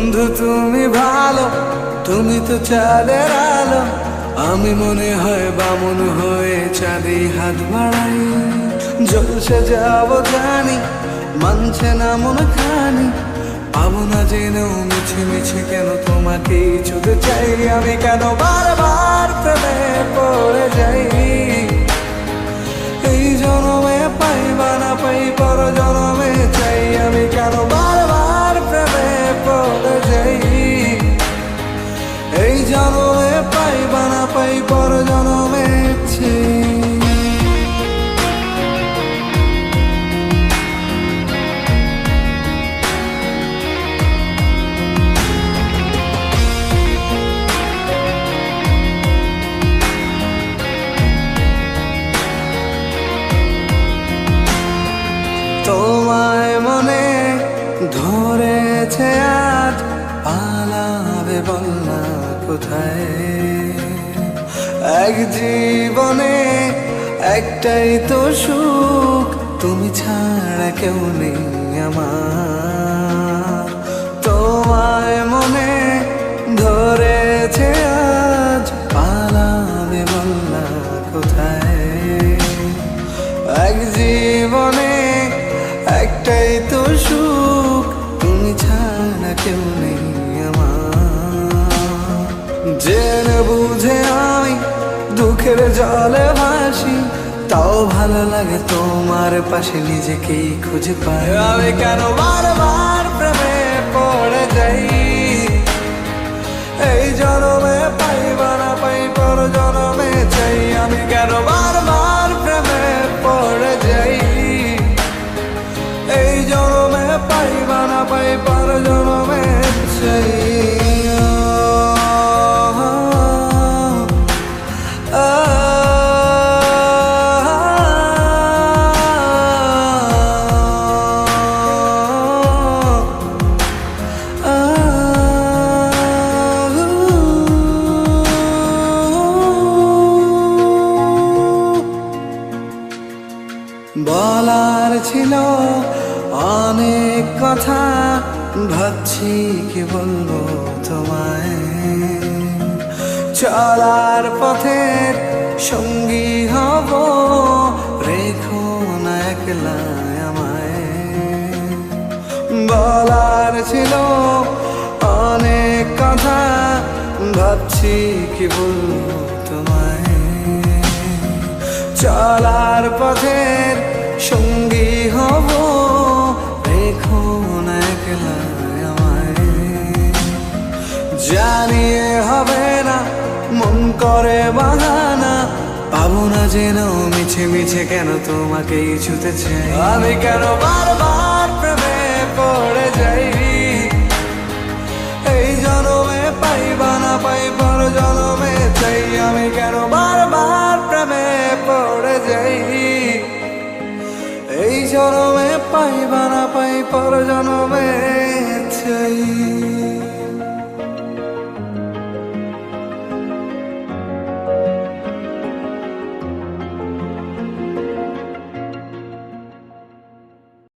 বন্ধু তুমি ভালো, তুমি তো চাঁদের আলো। আমি মনে হয় বামন হয়ে চাঁদে হাত বাড়াই। জলসে যাবো জানি, মানছে না মন খানি। পাবো না জেনেও মিছে মিছে কেন তোমাকে ছুতে চাই। আমি কেন বারবার প্রেমে পড়ে যাই। এই জনমে পাই বা না পাই, পর জনমে চাই। আমি কেন বারবার প্রেমে পড়ে যাই। এই জনমে পাই বা না পাই, পর জনমে চাই। তোমায় মনে ধরেছে আজ, পালাবে বল না কোথায়। এক জীবনে একটাই তো সুখ, তুমি ছাড়া কেউ নেই আমার। তোমায় মনে ধরেছে আজ, পালাবে বল না কোথায়। এক জীবনে একটাই তো সুখ, তুমি ছাড়া কেউ নেই আমার। জেনে বুঝে আমি দুঃখের জলে ভাসি, তাও ভালো লাগে তোমার পাশে নিজেকেই খুঁজে পাই। আমি কেন বারবার প্রেমে পড়ে যাই। এই জনমে পাই বা না পাই, পর জনমে চাই। আমি কেন বারবার প্রেমে পড়ে যাই। এই জনমে পাই বা না পাই, পর জনমে চাই। বলার ছিল অনেক কথা, ভাবছি কি বলবো তোমায়। চলার পথের সঙ্গী হব, রেখো না একলা আমায়। বলার ছিল অনেক কথা, ভাবছি কি বলবো তোমায়। চলার পথের সঙ্গী হব, রেখো না একলা আমায়। জানিয়ে হবে না, মন করে বাহানা। পাবো না যেন মিছে মিছে কেন তোমাকেই ছুতে চাই। আমি কেন বারবার প্রেমে পড়ে যাই। এই জনমে পাই বা না পাই, পর জনমে চাই। আমি কেন বারবার প্রেমে পড়ে যাই। এই জনমে পাই বা না পাই, পর জনমে চাই।